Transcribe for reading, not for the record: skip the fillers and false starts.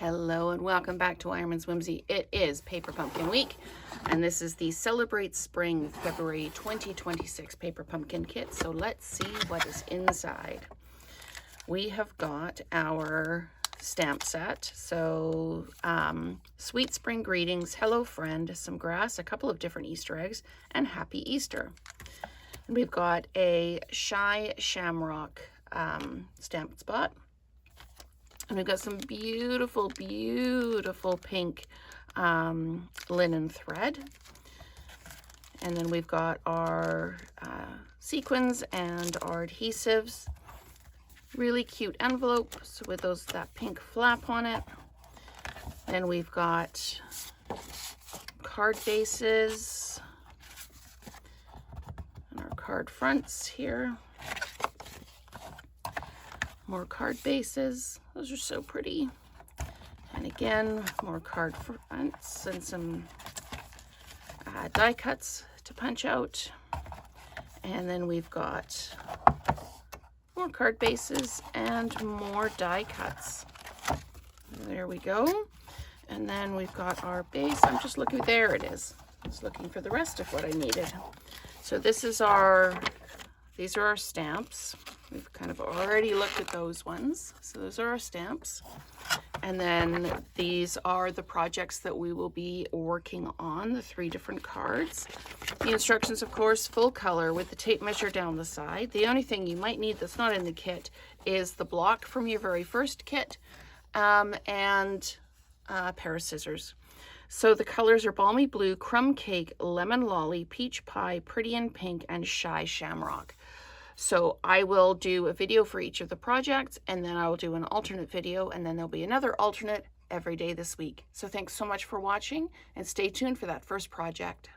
Hello and welcome back to Ironman's Whimsy. It is Paper Pumpkin Week, and this is the Celebrate Spring February 2026 Paper Pumpkin Kit. So let's see what is inside. We have got our stamp set. So Sweet Spring Greetings, Hello Friend, some grass, a couple of different Easter eggs, and Happy Easter. And we've got a Shy Shamrock stamp spot. And we've got some beautiful, beautiful pink linen thread. And then we've got our sequins and our adhesives. Really cute envelopes with that pink flap on it. Then we've got card bases and our card fronts here. More card bases. Those are so pretty. And again, more card fronts and some die cuts to punch out. And then we've got more card bases and more die cuts. There we go. And then we've got our base. I'm just looking, there it is. I was looking for the rest of what I needed. So these are our stamps. We've kind of already looked at those ones. So those are our stamps. And then these are the projects that we will be working on, the 3 different cards. The instructions, of course, full color with the tape measure down the side. The only thing you might need that's not in the kit is the block from your very first kit and a pair of scissors. So the colors are Balmy Blue, Crumb Cake, Lemon Lolly, Peach Pie, Pretty in Pink, and Shy Shamrock. So I will do a video for each of the projects, and then I will do an alternate video, and then there'll be another alternate every day this week. So thanks so much for watching, and stay tuned for that first project.